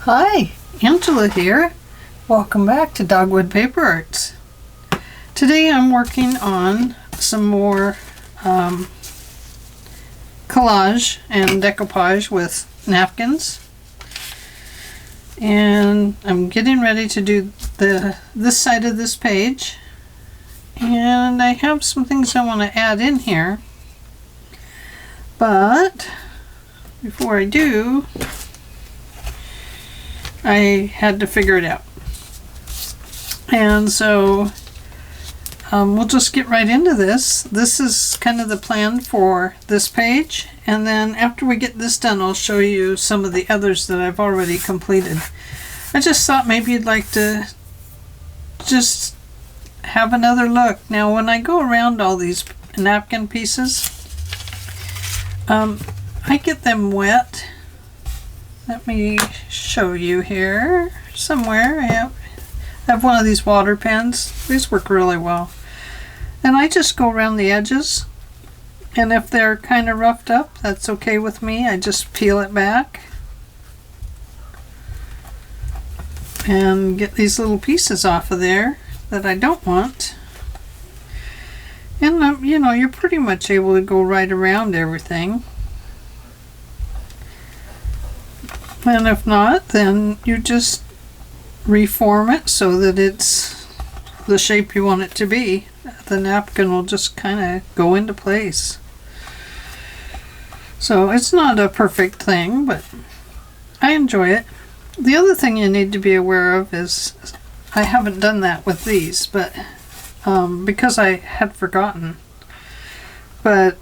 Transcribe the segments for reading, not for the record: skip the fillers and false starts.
Hi, Angela here. Welcome back to Dogwood Paper Arts. Today I'm working on some more collage and decoupage with napkins. And I'm getting ready to do this side of this page. And I have some things I want to add in here. But before I do, I had to figure it out. And so we'll just get right into this. This is kind of the plan for this page. And then after we get this done, I'll show you some of the others that I've already completed. I just thought maybe you'd like to just have another look. Now when I go around all these napkin pieces, I get them wet. Let me show you here somewhere. I have one of these water pens. These work really well. And I just go around the edges. And if they're kind of roughed up, that's okay with me. I just peel it back. And get these little pieces off of there that I don't want. And you know, you're pretty much able to go right around everything. And if not, then you just reform it so that it's the shape you want it to be. The napkin will just kind of go into place. So it's not a perfect thing, but I enjoy it. The other thing you need to be aware of is, I haven't done that with these, but because I had forgotten. But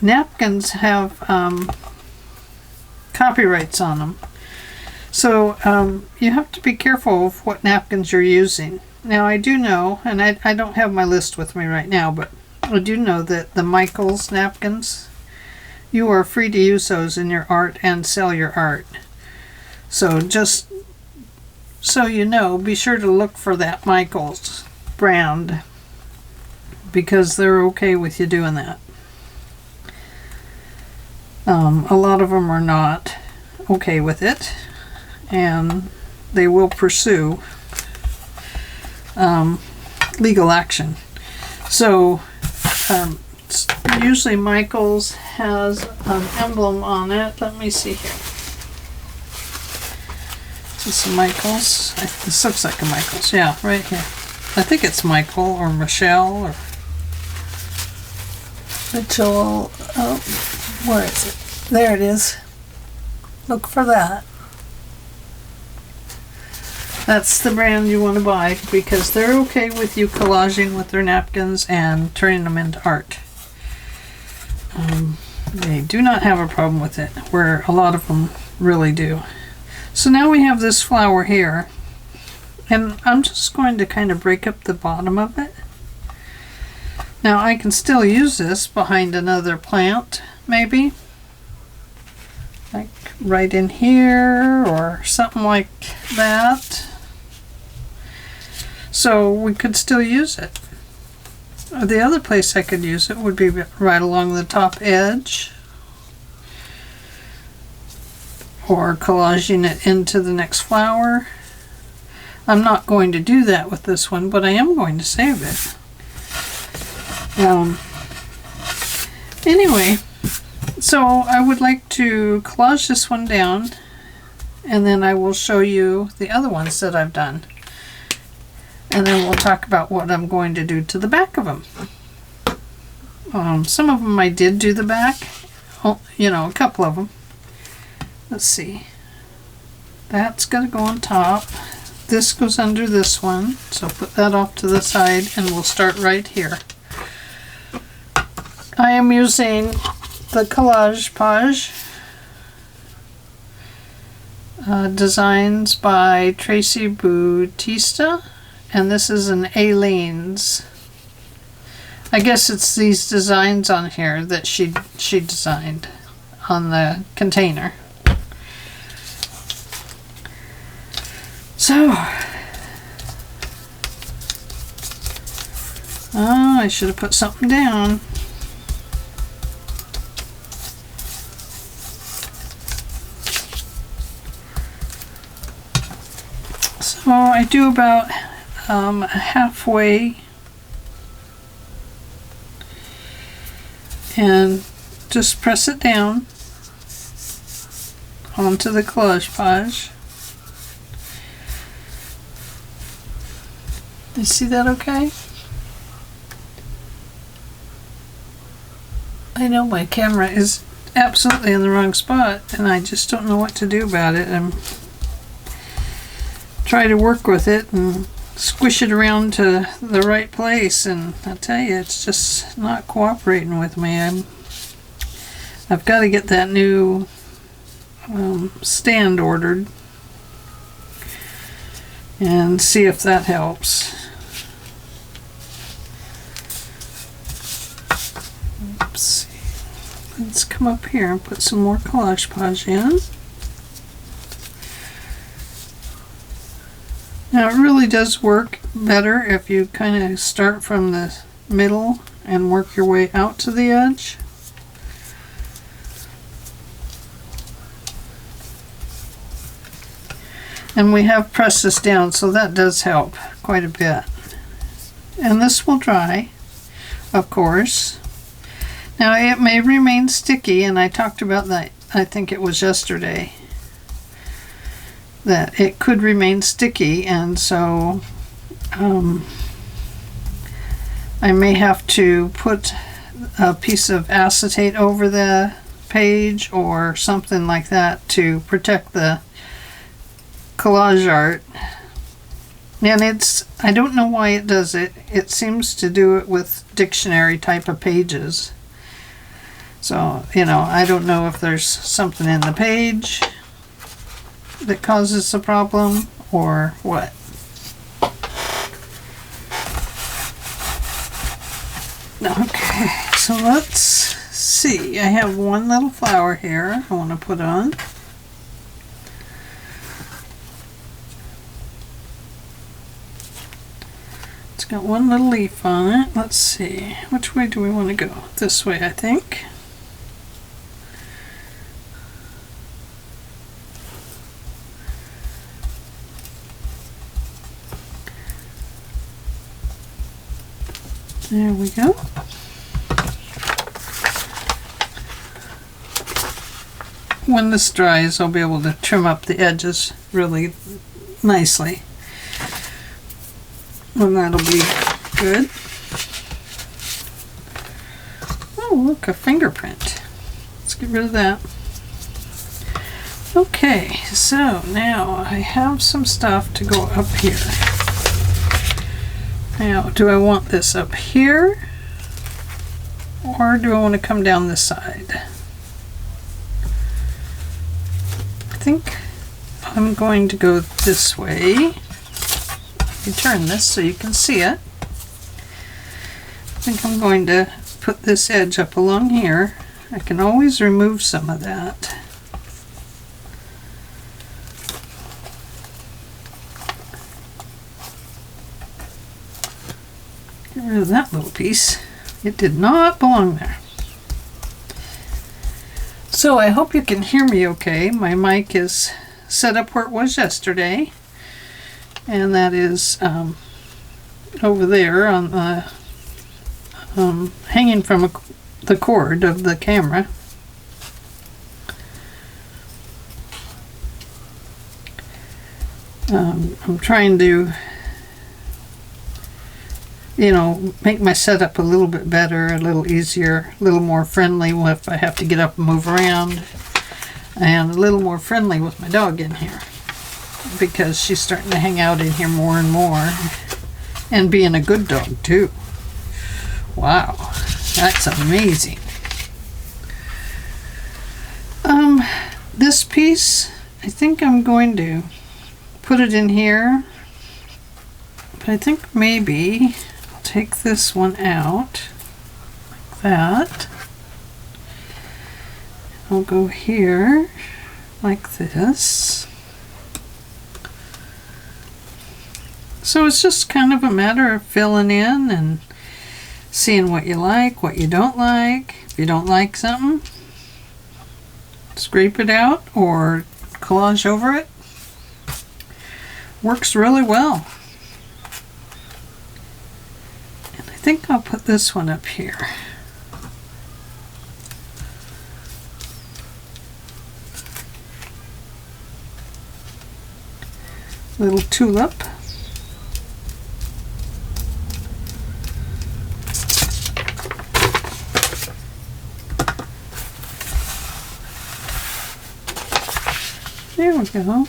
napkins have copyrights on them. So you have to be careful of what napkins you're using. Now I do know, and I don't have my list with me right now, but I do know that the Michaels napkins, you are free to use those in your art and sell your art. So just so you know, be sure to look for that Michaels brand, because they're okay with you doing that. A lot of them are not okay with it, and they will pursue legal action. So usually Michaels has an emblem on it. Let me see here. Is this Michaels? This looks like a Michaels. Yeah, right here. I think it's Michael or Michelle or Mitchell. Oh, where is it? There it is. Look for that. That's the brand you want to buy, because they're okay with you collaging with their napkins and turning them into art. They do not have a problem with it, where a lot of them really do. So now we have this flower here, and I'm just going to kind of break up the bottom of it. Now I can still use this behind another plant, maybe. Like right in here or something like that. So we could still use it. The other place I could use it would be right along the top edge, or collaging it into the next flower. I'm not going to do that with this one, but I am going to save it. Anyway, so I would like to collage this one down, and then I will show you the other ones that I've done. And then we'll talk about what I'm going to do to the back of them. Some of them I did do the back. Oh, you know, a couple of them. Let's see. That's going to go on top. This goes under this one. So put that off to the side, and we'll start right here. I am using the Collage designs by Tracy Bautista, and this is an Aleene's. I guess it's these designs on here that she designed on the container. So, I should have put something down. So I do about halfway and just press it down onto the collage page. You see that okay? I know my camera is absolutely in the wrong spot and I just don't know what to do about it. I'm trying to work with it and squish it around to the right place, and I tell you, it's just not cooperating with me. I've got to get that new stand ordered and see if that helps. Let's see. Let's come up here and put some more Collage Page in. Now it really does work better if you kind of start from the middle and work your way out to the edge. And we have pressed this down, so that does help quite a bit. And this will dry, of course. Now it may remain sticky, and I talked about that, I think it was yesterday, that it could remain sticky, and so I may have to put a piece of acetate over the page or something like that to protect the collage art. And I don't know why it does it. It seems to do it with dictionary type of pages. So, I don't know if there's something in the page that causes the problem or what. Okay, so let's see. I have one little flower here I want to put on. It's got one little leaf on it. Let's see. Which way do we want to go? This way, I think. There we go. When this dries, I'll be able to trim up the edges really nicely. And that'll be good. Oh, look, a fingerprint. Let's get rid of that. Okay, so now I have some stuff to go up here. Now, do I want this up here, or do I want to come down this side? I think I'm going to go this way. Let me turn this so you can see it. I think I'm going to put this edge up along here. I can always remove some of that. Get rid of that little piece. It did not belong there. So I hope you can hear me okay. My mic is set up where it was yesterday, and that is over there on the hanging from the cord of the camera. I'm trying to make my setup a little bit better, a little easier, a little more friendly if I have to get up and move around, and a little more friendly with my dog in here, because she's starting to hang out in here more and more, and being a good dog too. Wow, that's amazing. This piece, I think I'm going to put it in here, but I think maybe take this one out like that. I'll go here like this. So it's just kind of a matter of filling in and seeing what you like, what you don't like. If you don't like something, scrape it out or collage over it. works really well. And I think I'll put this one up here. Little tulip. There we go.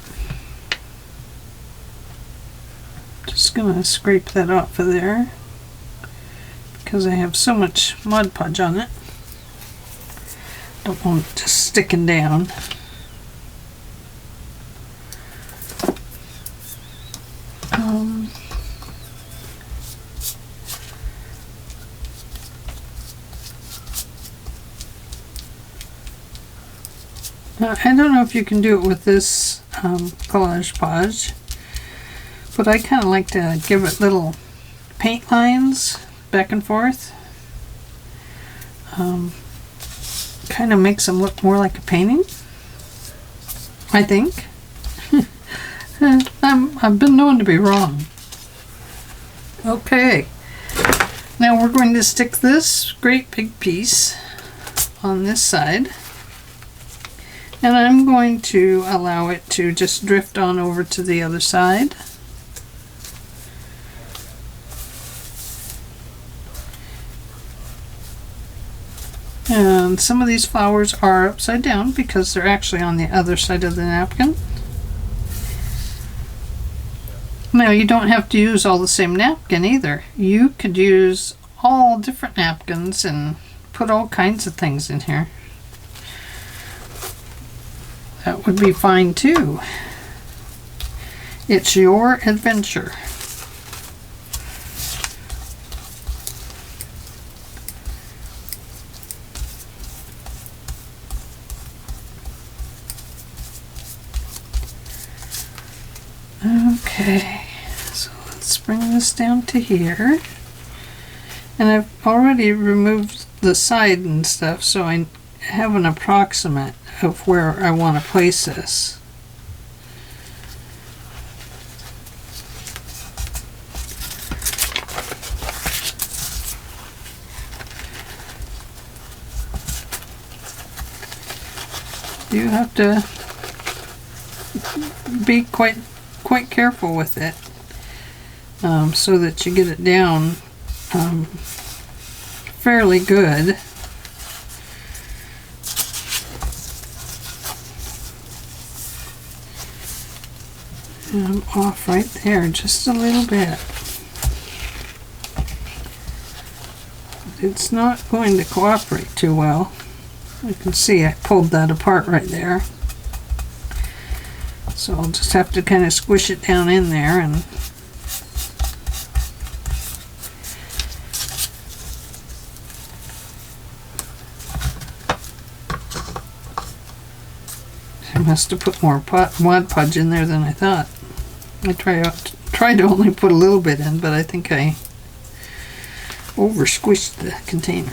Just gonna scrape that off of there because I have so much Mod Podge on it. Don't want it just sticking down. I don't know if you can do it with this Collage Podge, but I kind of like to give it little paint lines back and forth. Kind of makes them look more like a painting, I think. I've been known to be wrong. Okay, now we're going to stick this great big piece on this side. And I'm going to allow it to just drift on over to the other side. And some of these flowers are upside down because they're actually on the other side of the napkin. Now you don't have to use all the same napkin either. You could use all different napkins and put all kinds of things in here. That would be fine too. It's your adventure. Okay, so let's bring this down to here. And I've already removed the side and stuff, so I have an approximate of where I want to place this. You have to be quite careful with it so that you get it down fairly good. And I'm off right there just a little bit. It's not going to cooperate too well. You can see I pulled that apart right there. So I'll just have to kind of squish it down in there, and I must have put more Mod Podge in there than I thought. I tried to only put a little bit in, but I think I over squished the container.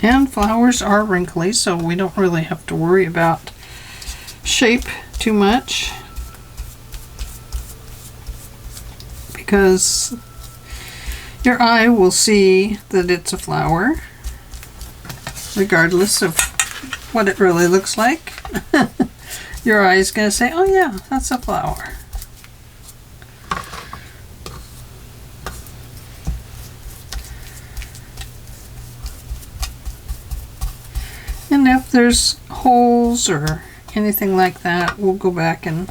And flowers are wrinkly, so we don't really have to worry about shape too much, because your eye will see that it's a flower regardless of what it really looks like. Your eye is going to say, oh yeah, that's a flower. And if there's holes or anything like that, we'll go back and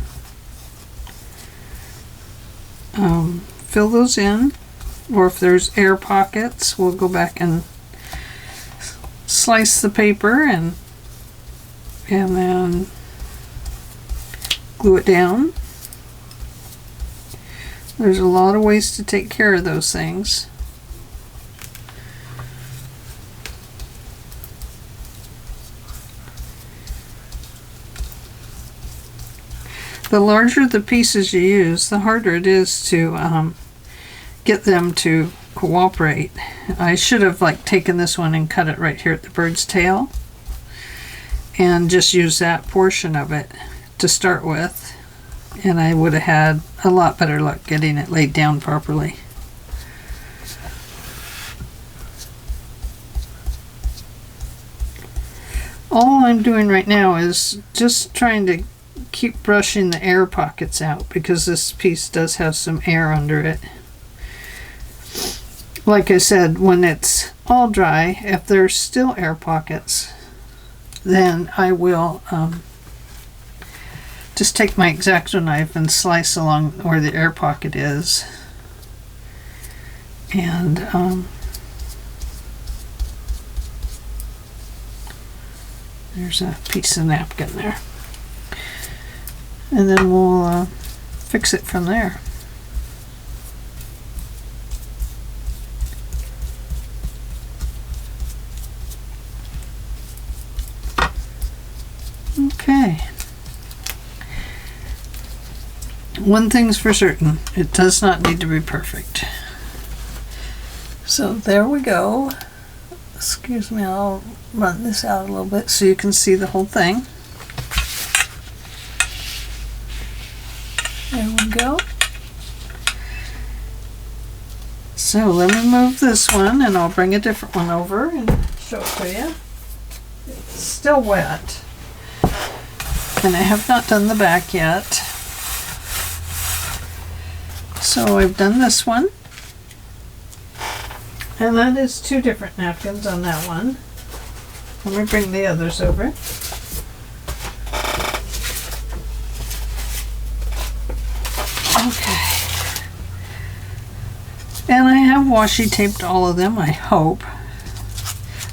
fill those in. Or if there's air pockets, we'll go back and slice the paper and then glue it down. There's a lot of ways to take care of those things. the larger the pieces you use, the harder it is to get them to cooperate. I should have like taken this one and cut it right here at the bird's tail and just use that portion of it to start with, and I would have had a lot better luck getting it laid down properly. All I'm doing right now is just trying to keep brushing the air pockets out, because this piece does have some air under it. Like I said, when it's all dry, if there's still air pockets, then I will just take my X-Acto knife and slice along where the air pocket is. And there's a piece of napkin there. And then we'll fix it from there. Okay. One thing's for certain, it does not need to be perfect. So there we go. Excuse me, I'll run this out a little bit so you can see the whole thing. There we go. So let me move this one and I'll bring a different one over and show it to you. It's still wet. And I have not done the back yet. So I've done this one. And that is 2 different napkins on that one. Let me bring the others over. Okay. And I have washi taped all of them, I hope.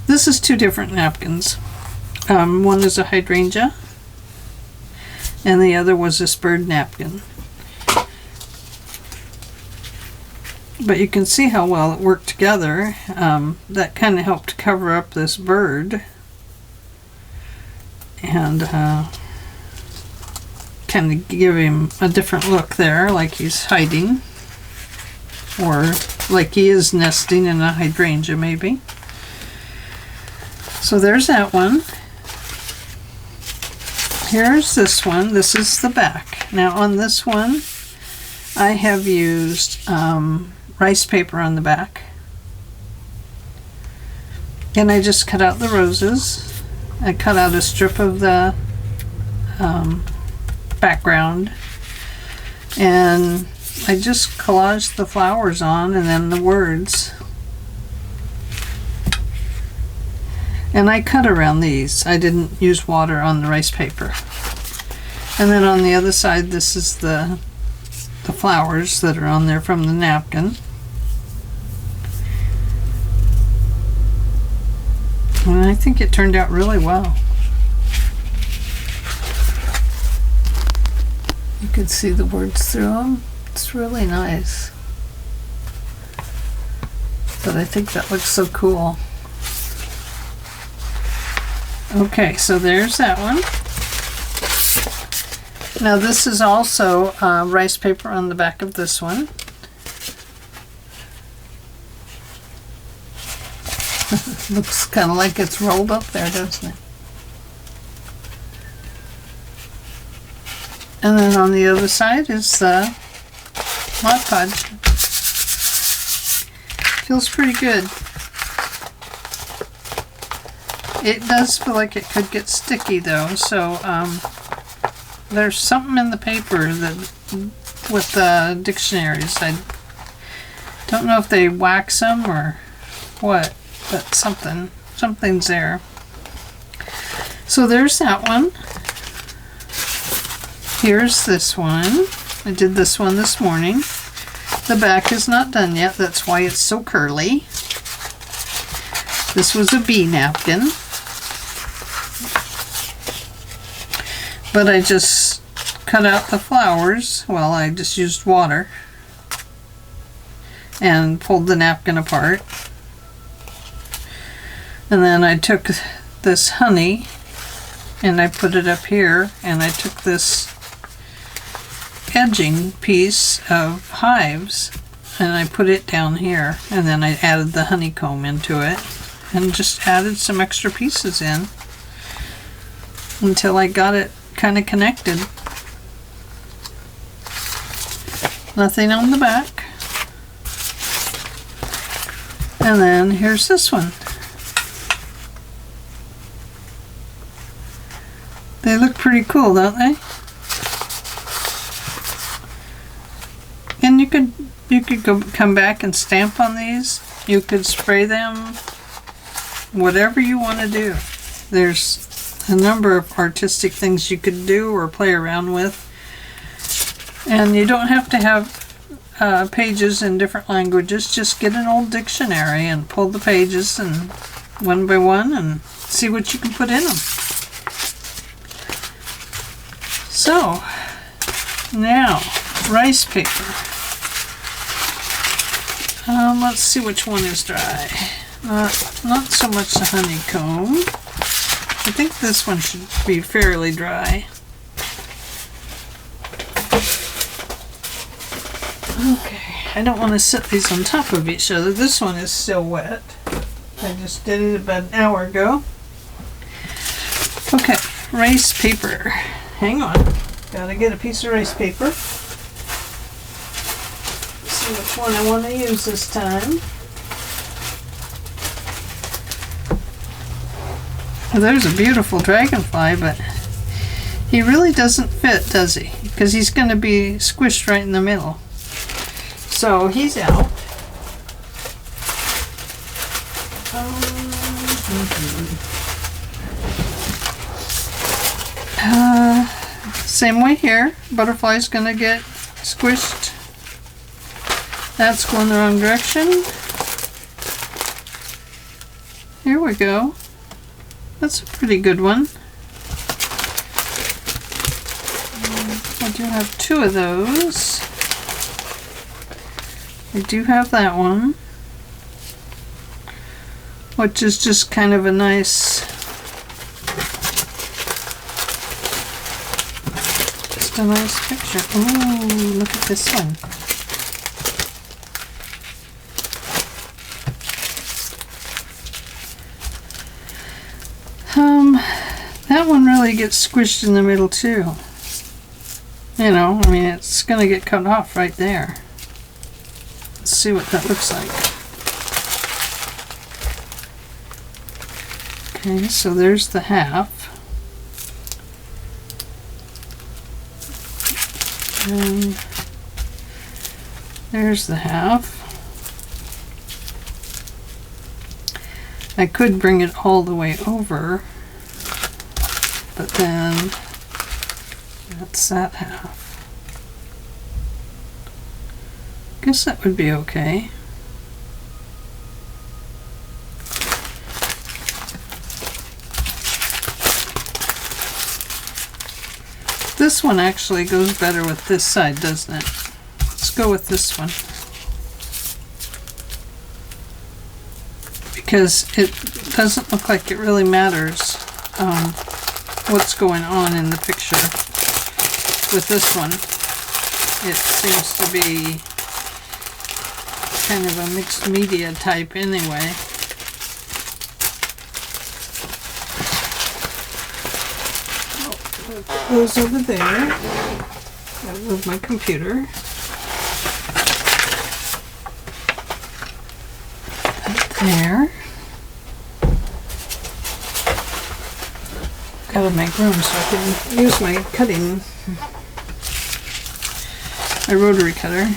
This is 2 different napkins. One is a hydrangea, and the other was this bird napkin. But you can see how well it worked together. That kind of helped cover up this bird and kind of give him a different look there, like he's hiding, or like he is nesting in a hydrangea maybe. So there's that one. Here's this one. This is the back. Now on this one I have used rice paper on the back, and I just cut out the roses. I cut out a strip of the background, and I just collaged the flowers on and then the words. And I cut around these. I didn't use water on the rice paper. And then on the other side, this is the flowers that are on there from the napkin. And I think it turned out really well. You can see the words through them. It's really nice. But I think that looks so cool. Okay, so there's that one. Now this is also rice paper on the back of this one. Looks kind of like it's rolled up there, doesn't it? And then on the other side is the Mod Podge. Feels pretty good. It does feel like it could get sticky though, so there's something in the paper that with the dictionaries. I don't know if they wax them or what, but something's there. So there's that one. Here's this one. I did this one this morning. The back is not done yet, that's why it's so curly. This was a bee napkin. But I just cut out the flowers. Well, I just used water and pulled the napkin apart. And then I took this honey and I put it up here, and I took this edging piece of hives, and I put it down here, and then I added the honeycomb into it and just added some extra pieces in until I got it kind of connected. Nothing on the back. And then here's this one. They look pretty cool, don't they? And you could come back and stamp on these. You could spray them. Whatever you want to do. There's a number of artistic things you could do or play around with. And you don't have to have pages in different languages. Just get an old dictionary and pull the pages and one by one and see what you can put in them. So, now, rice paper. Let's see which one is dry. Not so much the honeycomb. I think this one should be fairly dry. Okay, I don't want to set these on top of each other. This one is still wet. I just did it about an hour ago. Okay, rice paper. Hang on. Gotta get a piece of rice paper. See which one I want to use this time. Well, there's a beautiful dragonfly, but he really doesn't fit, does he? Because he's going to be squished right in the middle. So he's out. Same way here. Butterfly's going to get squished. That's going the wrong direction. Here we go. That's a pretty good one. I do have two of those. I do have that one, which is just kind of a nice, just a nice picture. Ooh, look at this one. That one really gets squished in the middle too. You know, I mean, it's going to get cut off right there. Let's see what that looks like. Okay, so there's the half. And there's the half. I could bring it all the way over, but then that's that half. Guess that would be okay. This one actually goes better with this side, doesn't it? Let's go with this one. Because it doesn't look like it really matters what's going on in the picture. With this one, it seems to be kind of a mixed media type anyway. Oh, goes over there. I'll move my computer. There. Gotta make room so I can use my cutting, my rotary cutter.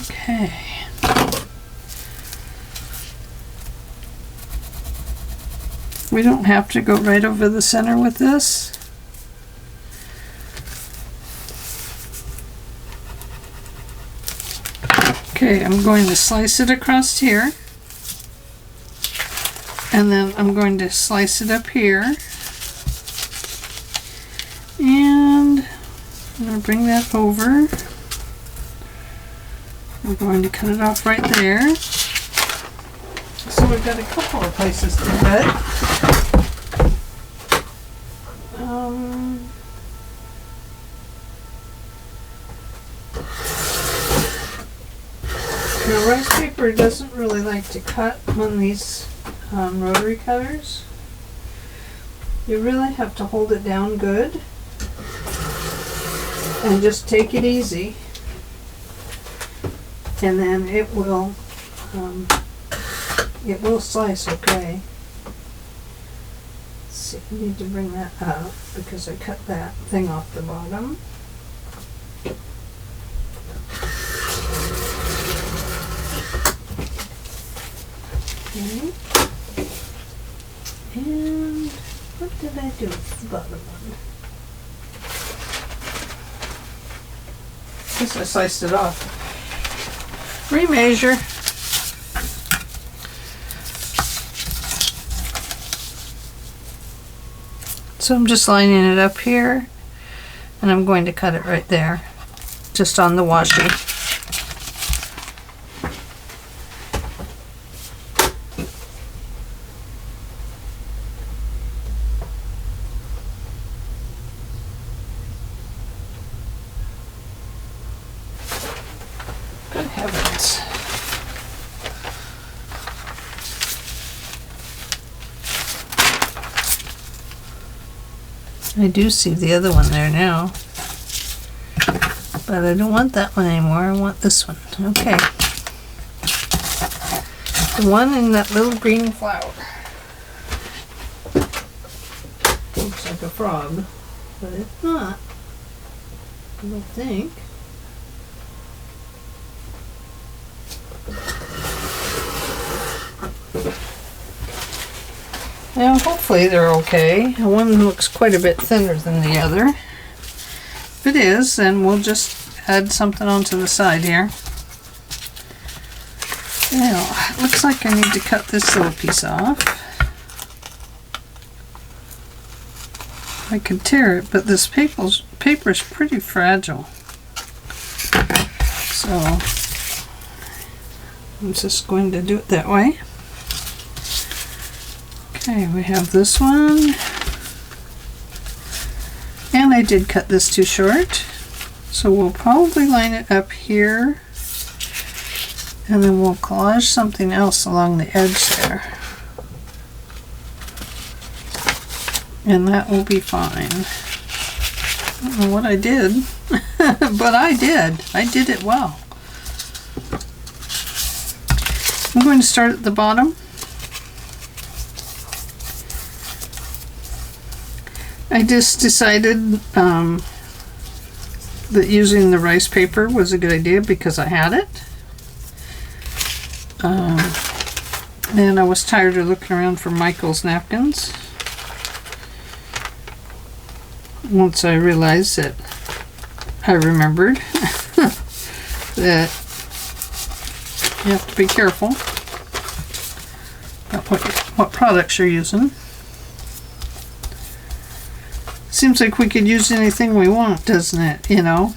Okay. We don't have to go right over the center with this. Okay, I'm going to slice it across here. And then I'm going to slice it up here. And I'm going to bring that over. I'm going to cut it off right there. So we've got a couple of places to cut. rice paper doesn't really like to cut on these rotary cutters. You really have to hold it down good and just take it easy, and then it will slice okay. Let's see, I need to bring that up because I cut that thing off the bottom. Okay. And what did I do with the bottom one? I guess I sliced it off. Remeasure. So I'm just lining it up here, and I'm going to cut it right there, just on the washi. Good heavens. I do see the other one there now, but I don't want that one anymore. I want this one. Okay. The one in that little green flower. Looks like a frog, but it's not. I don't think. Now, hopefully they're okay. One looks quite a bit thinner than the other. If it is, then we'll just add something onto the side here. Now, it looks like I need to cut this little piece off. I could tear it, but this paper's pretty fragile. So, I'm just going to do it that way. Okay, we have this one, and I did cut this too short, so we'll probably line it up here, and then we'll collage something else along the edge there, and that will be fine. I don't know what I did, but I did it well. I'm going to start at the bottom. I just decided that using the rice paper was a good idea because I had it. And I was tired of looking around for Michael's napkins. Once I realized that I remembered that you have to be careful about what products you're using. Seems like we could use anything we want, doesn't it? You know?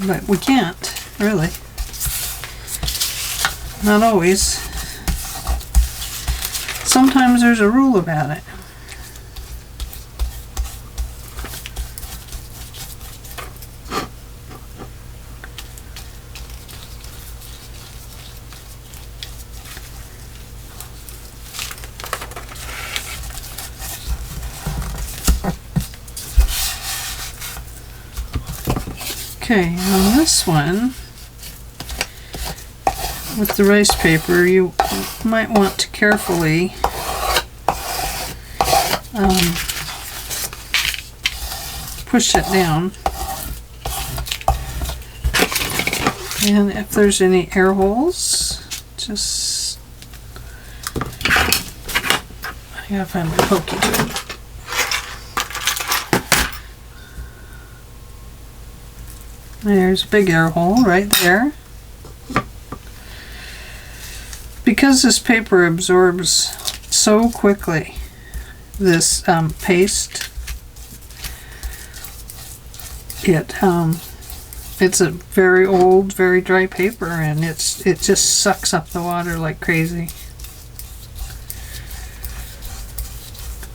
But we can't, really. Not always. Sometimes there's a rule about it. Okay, on this one, with the rice paper, you might want to carefully push it down. And if there's any air holes, just, I gotta find my pokey tool. There's a big air hole right there. Because this paper absorbs so quickly, this paste, it's a very old, very dry paper, and it just sucks up the water like crazy.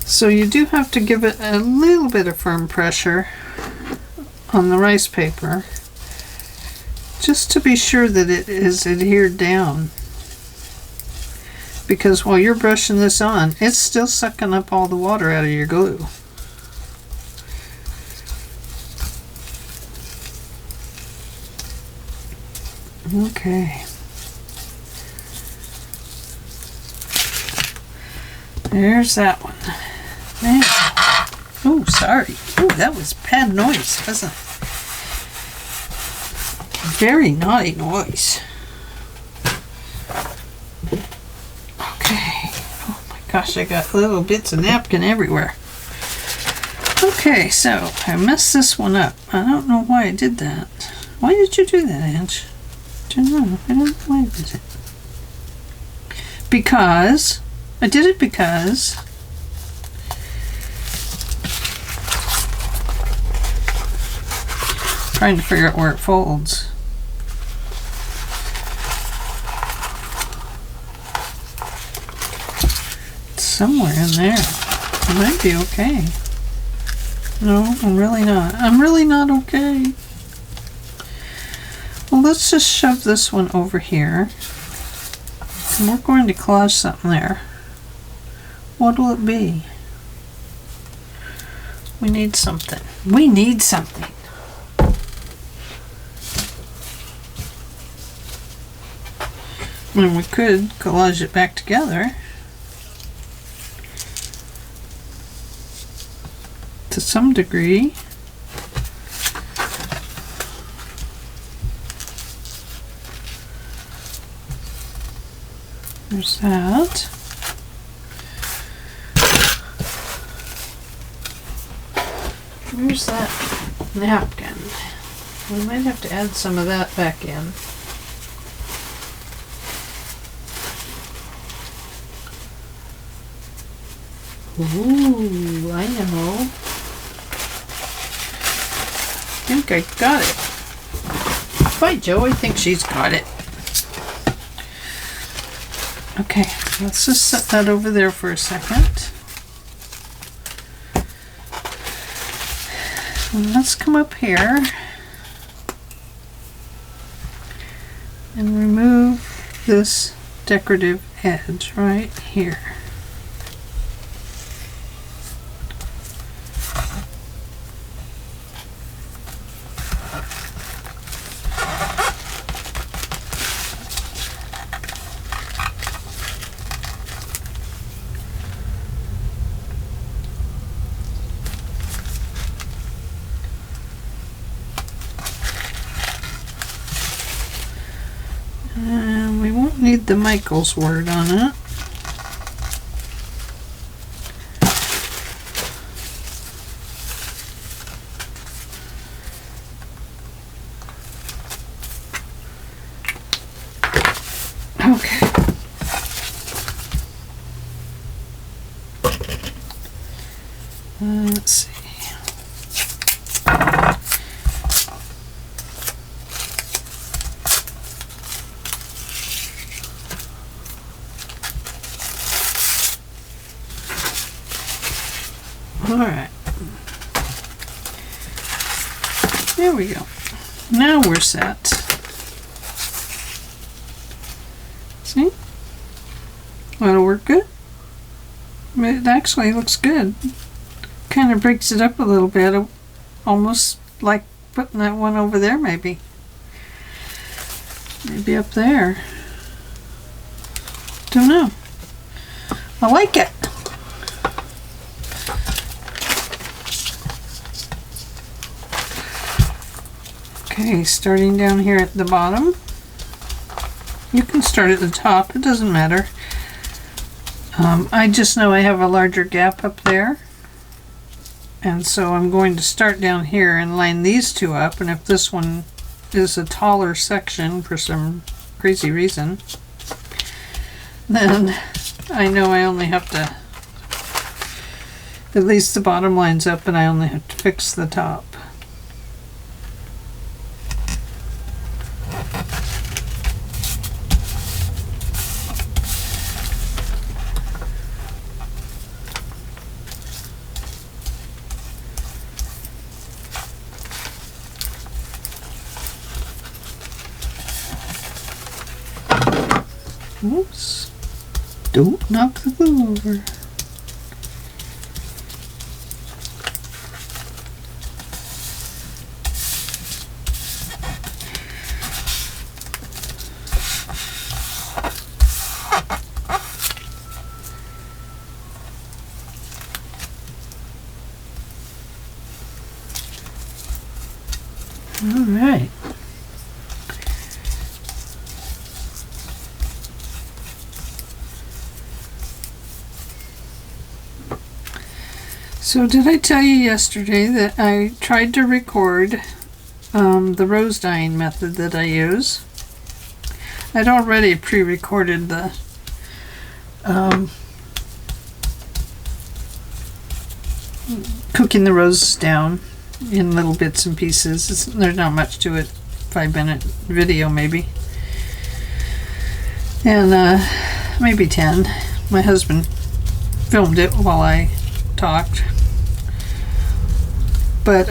So you do have to give it a little bit of firm pressure on the rice paper just to be sure that it is adhered down. Because while you're brushing this on, it's still sucking up all the water out of your glue. Okay. There's that one. Now, oh, sorry. Oh, that was bad noise, wasn't it? Very naughty noise. Okay. Oh my gosh, I got little bits of napkin everywhere. Okay, so I messed this one up. I don't know why I did that. Why did you do that, Ange? I don't know. I don't know why I did it. Because I did it because trying to figure out where it folds. It's somewhere in there. It might be okay. No, I'm really not. I'm really not okay. Well, let's just shove this one over here. And we're going to collage something there. What will it be? We need something. We need something. And we could collage it back together. To some degree. There's that. Where's that napkin? We might have to add some of that back in. Ooh, I know. I think I got it. By Joe, I think she's got it. Okay, let's just set that over there for a second. And let's come up here and remove this decorative edge right here. And we won't need the Michael's word on it. Okay. Let's see. Alright. There we go. Now we're set. See? That'll work good. It actually looks good. Kind of breaks it up a little bit. Almost like putting that one over there maybe. Maybe up there. Don't know. I like it. Okay, starting down here at the bottom. You can start at the top, it doesn't matter. I just know I have a larger gap up there. And so I'm going to start down here and line these two up. And if this one is a taller section for some crazy reason, then I know I only have to, at least the bottom lines up and I only have to fix the top. Oops. Don't knock the glue over. All right. So did I tell you yesterday that I tried to record the rose dyeing method that I use? I'd already pre-recorded the cooking the roses down in little bits and pieces. There's not much to it. 5-minute video maybe. And maybe 10. My husband filmed it while I talked. But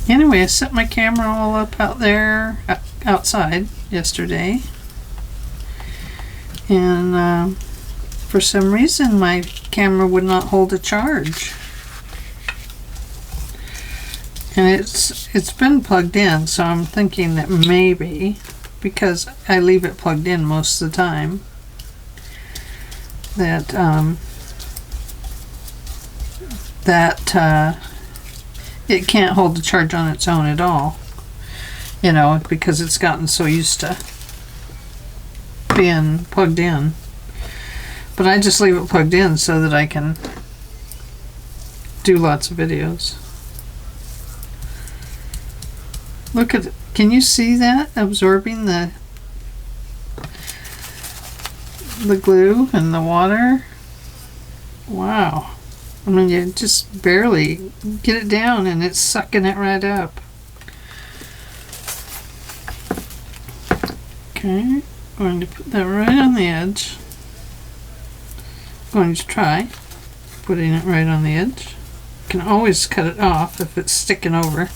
anyway, I set my camera all up out there outside yesterday. And for some reason my camera would not hold a charge. And it's been plugged in, so I'm thinking that maybe, because I leave it plugged in most of the time, that it can't hold the charge on its own at all, you know, because it's gotten so used to being plugged in. But I just leave it plugged in so that I can do lots of videos. Look at it. Can you see that absorbing the glue and the water? Wow. I mean, you just barely get it down and it's sucking it right up. Okay, going to put that right on the edge. Going to try putting it right on the edge. You can always cut it off if it's sticking over.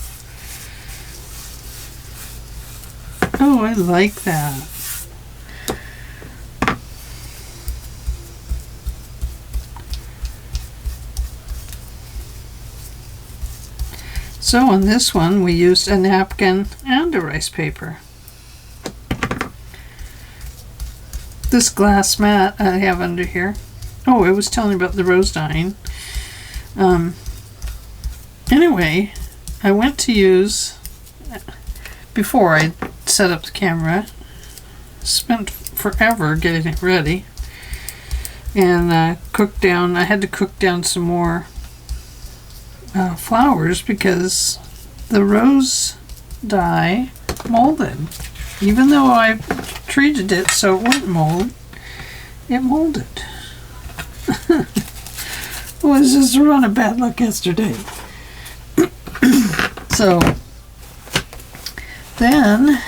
Oh, I like that. So on this one we used a napkin and a rice paper. This glass mat I have under here. Oh, I was telling you about the rose dyeing. Anyway, I went to use, before I set up the camera, spent forever getting it ready, and cooked down. I had to cook down some more flowers because the rose dye molded. Even though I treated it so it wouldn't mold, it molded. It was just a run of bad luck yesterday. So then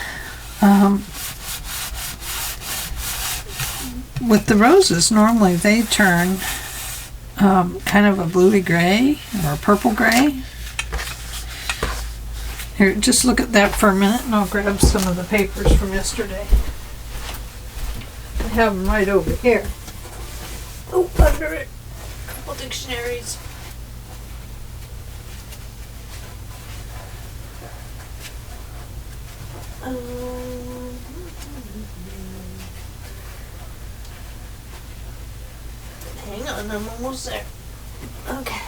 with the roses, normally they turn kind of a bluey gray or a purple gray. Here, just look at that for a minute and I'll grab some of the papers from yesterday. I have them right over here. Oh, under it. A couple dictionaries. Hang on, I'm almost there. Okay.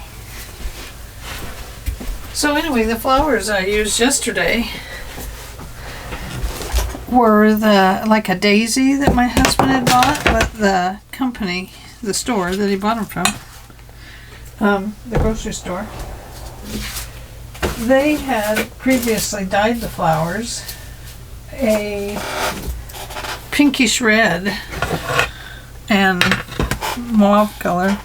So anyway, the flowers I used yesterday were like a daisy that my husband had bought, but the company, the store that he bought them from, the grocery store, they had previously dyed the flowers a pinkish red and mauve color.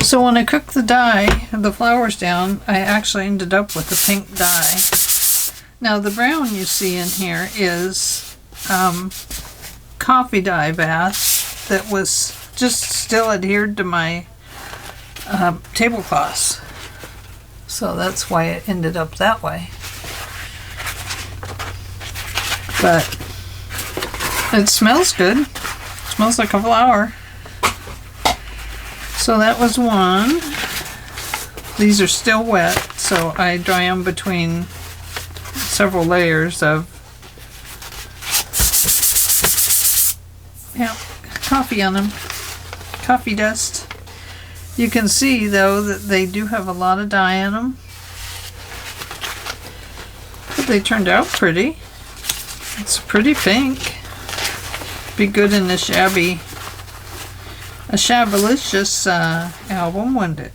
So when I cooked the dye, the flowers down, I actually ended up with a pink dye. Now the brown you see in here is coffee dye bath that was just still adhered to my tablecloths. So that's why it ended up that way. But It smells good. It smells like a flower. So that was one. These are still wet, so I dry them between several layers of coffee on them. Coffee dust. You can see though that they do have a lot of dye in them. But they turned out pretty. It's pretty pink. Be good in a shabalicious album, wouldn't it?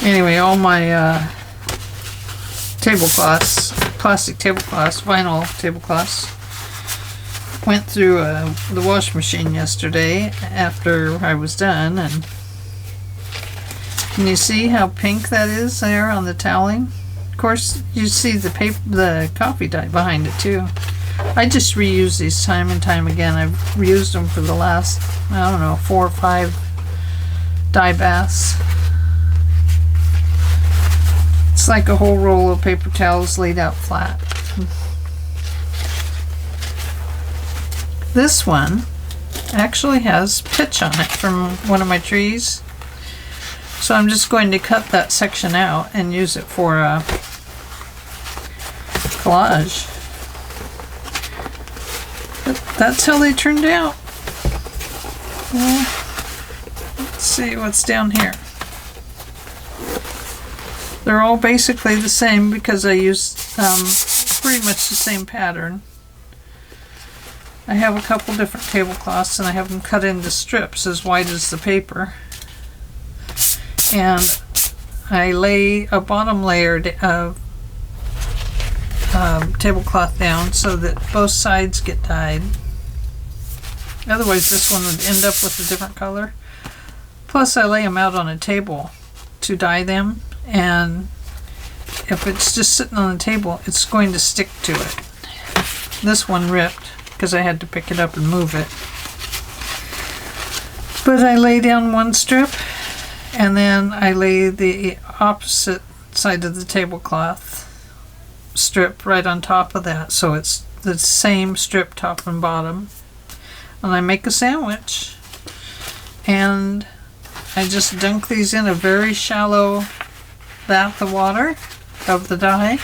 Anyway, all my tablecloths, plastic tablecloths, vinyl tablecloths, went through the wash machine yesterday after I was done, and can you see how pink that is there on the toweling? Of course, you see the coffee dye behind it too. I just reuse these time and time again. I've reused them for the last, I don't know, 4 or 5 dye baths. It's like a whole roll of paper towels laid out flat. This one actually has pitch on it from one of my trees. So I'm just going to cut that section out and use it for a collage. But that's how they turned out. Well, let's see what's down here. They're all basically the same because I used pretty much the same pattern. I have a couple different tablecloths and I have them cut into strips as wide as the paper. And I lay a bottom layer of tablecloth down so that both sides get dyed. Otherwise this one would end up with a different color. Plus I lay them out on a table to dye them, and if it's just sitting on the table it's going to stick to it. This one ripped because I had to pick it up and move it. But I lay down one strip and then I lay the opposite side of the tablecloth strip right on top of that, so it's the same strip top and bottom. And I make a sandwich and I just dunk these in a very shallow bath of water of the dye,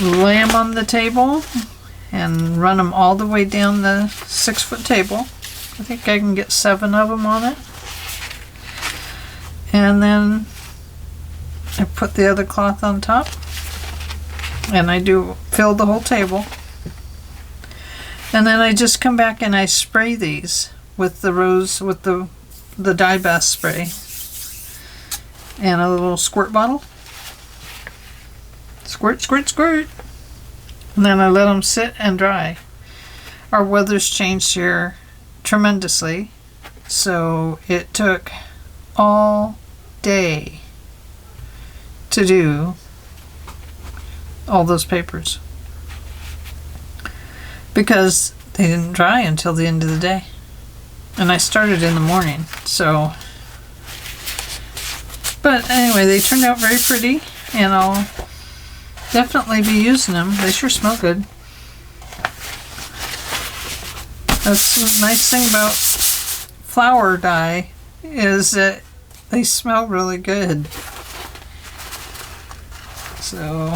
lay them on the table and run them all the way down the 6-foot table. I think I can get 7 of them on it. And then I put the other cloth on top and I do fill the whole table. And then I just come back and I spray these with the dye bath spray and a little squirt bottle. Squirt, squirt, squirt. And then I let them sit and dry. Our weather's changed here tremendously, so it took all day to do all those papers because they didn't dry until the end of the day. And I started in the morning, so. But anyway, they turned out very pretty, and I'll definitely be using them. They sure smell good. That's the nice thing about flower dye, is that they smell really good. So,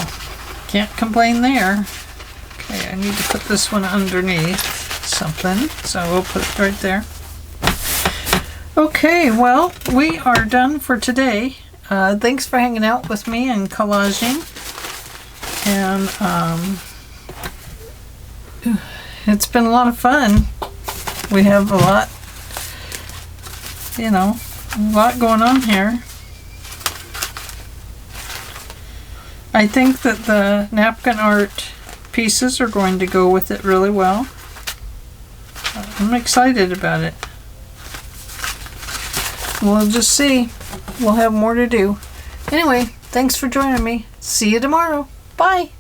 can't complain there. Okay, I need to put this one underneath something, so we'll put it right there. Okay, well, we are done for today. Thanks for hanging out with me and collaging. And it's been a lot of fun. We have a lot going on here. I think that the napkin art pieces are going to go with it really well. I'm excited about it. We'll just see. We'll have more to do. Anyway, thanks for joining me. See you tomorrow. Bye.